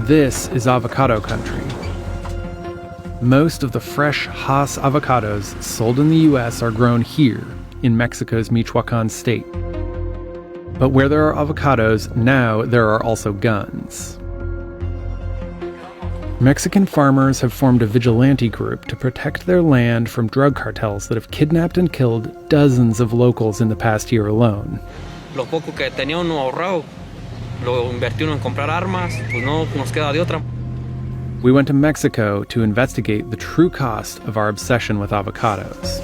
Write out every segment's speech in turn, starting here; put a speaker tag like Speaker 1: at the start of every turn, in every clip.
Speaker 1: This is avocado country. Most of the fresh Hass avocados sold in the U.S. are grown here in Mexico's Michoacan state. But where there are avocados, now there are also guns. Mexican farmers have formed a vigilante group to protect their land from drug cartels that have kidnapped and killed dozens of locals in the past year alone.
Speaker 2: Lo poco que tenía uno ahorrado, lo invertí uno en comprar armas, pues no nos queda de otra.
Speaker 1: We went to Mexico to investigate the true cost of our obsession with avocados.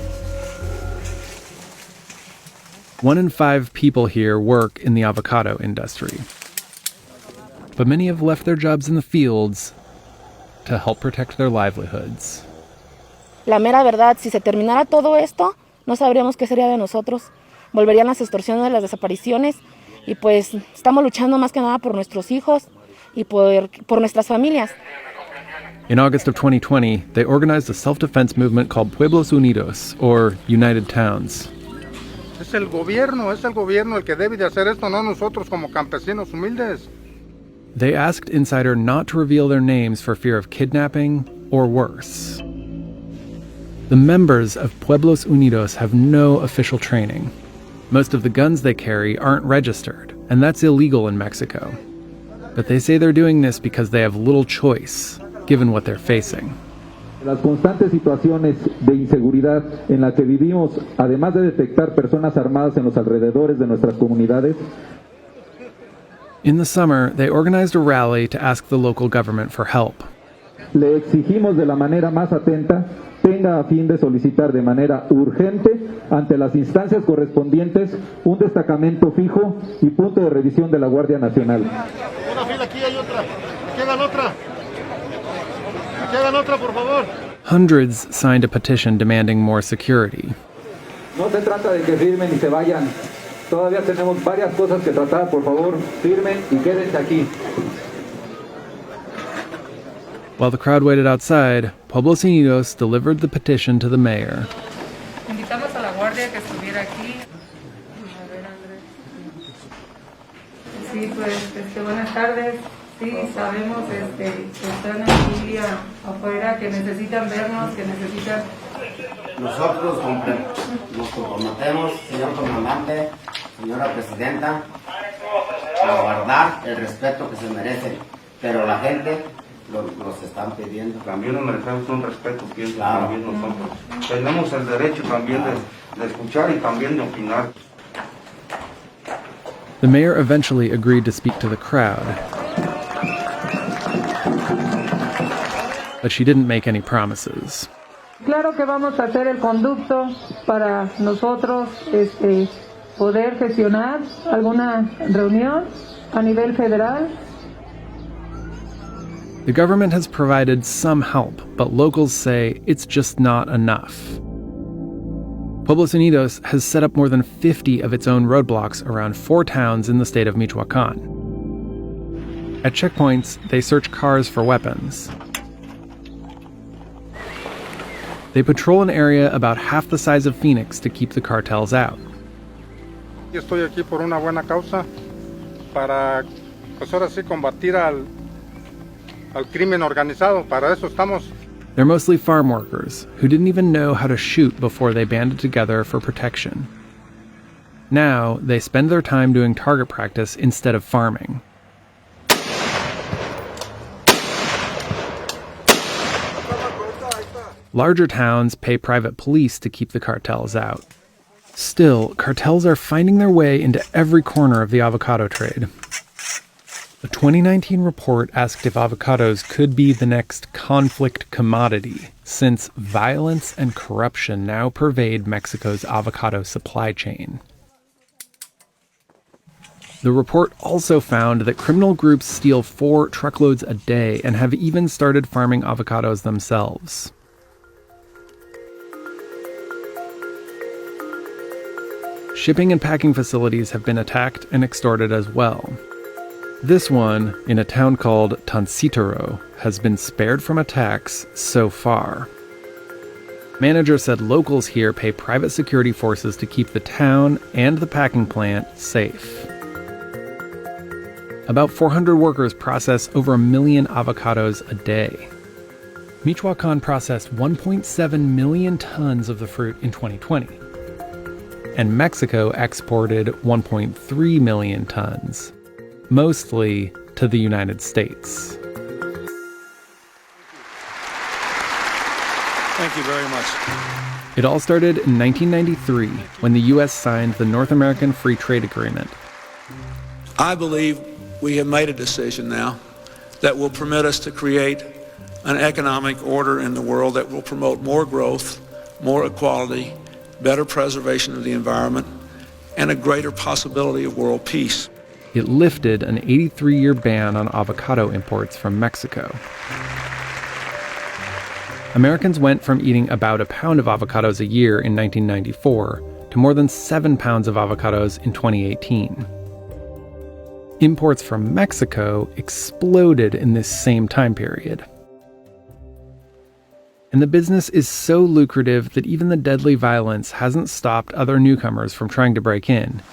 Speaker 1: 1 in 5 people here work in the avocado industry. But many have left their jobs in the fields to help protect their livelihoods.
Speaker 3: La mera verdad, si se terminara todo esto, no sabríamos qué sería de nosotros. Volverían las extorsiones, las desapariciones, y pues estamos luchando más que nada por nuestros hijos y por nuestras familias.
Speaker 1: In August of 2020, they organized a self-defense movement called Pueblos Unidos, or United Towns.
Speaker 4: Es el gobierno el que debe de hacer esto, no nosotros como campesinos humildes.
Speaker 1: They asked Insider not to reveal their names for fear of kidnapping or worse. The members of Pueblos Unidos have no official training. Most of the guns they carry aren't registered, and that's illegal in Mexico. But they say they're doing this because they have little choice, given what they're facing.
Speaker 5: Las constantes situaciones de inseguridad en las que vivimos, además de detectar personas armadas en los alrededores de nuestras comunidades.
Speaker 1: In the summer, they organized a rally to ask the local government for help.
Speaker 5: Le exigimos de la manera más atenta, tenga a fin de solicitar de manera urgente ante las instancias correspondientes un destacamento fijo y punto de revisión de la Guardia Nacional.
Speaker 4: Una fila, aquí hay otra. Aquí hagan otra. Aquí hagan otra, por favor.
Speaker 1: Hundreds signed a petition demanding more security.
Speaker 5: No se trata de que firmen y se vayan. Todavía tenemos varias cosas que tratar. Por favor, firmen y quédense aquí.
Speaker 1: While the crowd waited outside, Pueblos Unidos delivered the petition to the mayor.
Speaker 6: Invitamos a la guardia que estuviera aquí. A ver, Andrés. Sí, pues, buenas tardes. Sí, sabemos que están en familia afuera, que necesitan vernos, que necesitan...
Speaker 7: Nosotros nos comprometemos, señor comandante, señora presidenta, a guardar el respeto que se merecen, pero la gente los están pidiendo.
Speaker 8: También nos merecemos un respeto, pienso,
Speaker 7: claro.
Speaker 8: También nosotros. Tenemos el derecho también de escuchar y también de opinar.
Speaker 1: The mayor eventually agreed to speak to the crowd, but she didn't make any promises.
Speaker 6: Claro que vamos a hacer el conducto para nosotros poder gestionar alguna reunión a nivel federal.
Speaker 1: The government has provided some help, but locals say it's just not enough. Pueblos Unidos has set up more than 50 of its own roadblocks around 4 towns in the state of Michoacan. At checkpoints, they search cars for weapons. They patrol an area about half the size of Phoenix to keep the cartels out.
Speaker 4: Yo estoy aquí por una buena causa para, pues ahora sí, combatir al crimen organizado. Para eso estamos.
Speaker 1: They're mostly farm workers who didn't even know how to shoot before they banded together for protection. Now, they spend their time doing target practice instead of farming. Larger towns pay private police to keep the cartels out. Still, cartels are finding their way into every corner of the avocado trade. A 2019 report asked if avocados could be the next conflict commodity, since violence and corruption now pervade Mexico's avocado supply chain. The report also found that criminal groups steal 4 truckloads a day and have even started farming avocados themselves. Shipping and packing facilities have been attacked and extorted as well. This one, in a town called Tancítaro, has been spared from attacks so far. Manager said locals here pay private security forces to keep the town and the packing plant safe. About 400 workers process over 1 million avocados a day. Michoacan processed 1.7 million tons of the fruit in 2020. And Mexico exported 1.3 million tons, mostly to the United States.
Speaker 9: Thank you very much.
Speaker 1: It all started in 1993 when the U.S. signed the North American Free Trade Agreement.
Speaker 9: I believe we have made a decision now that will permit us to create an economic order in the world that will promote more growth, more equality, better preservation of the environment, and a greater possibility of world peace.
Speaker 1: It lifted an 83-year ban on avocado imports from Mexico. Americans went from eating about a pound of avocados a year in 1994 to more than 7 pounds of avocados in 2018. Imports from Mexico exploded in this same time period. And the business is so lucrative that even the deadly violence hasn't stopped other newcomers from trying to break in,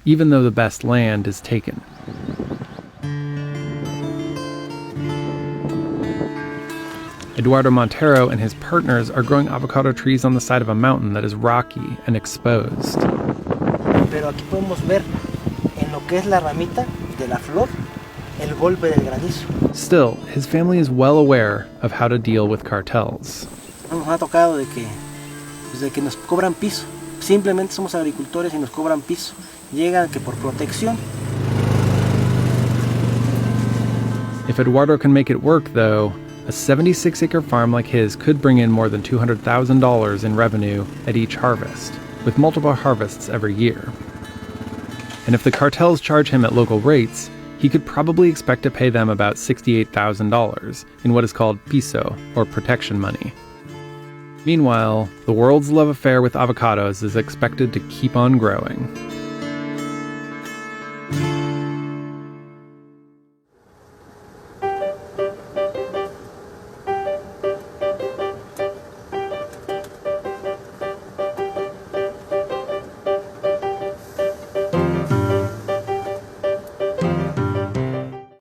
Speaker 1: even though the best land is taken. Eduardo Montero and his partners are growing avocado trees on the side of a mountain that is rocky and exposed.
Speaker 10: Pero aquí podemos ver en lo que es la ramita de la flor el golpe del granizo.
Speaker 1: Still, his family is well aware of how to deal with cartels.
Speaker 10: Nos ha tocado de que nos cobran piso. Simplemente somos agricultores y nos cobran piso. Llegan que por protección.
Speaker 1: If Eduardo can make it work, though, a 76-acre farm like his could bring in more than $200,000 in revenue at each harvest, with multiple harvests every year. And if the cartels charge him at local rates, he could probably expect to pay them about $68,000 in what is called piso, or protection money. Meanwhile, the world's love affair with avocados is expected to keep on growing.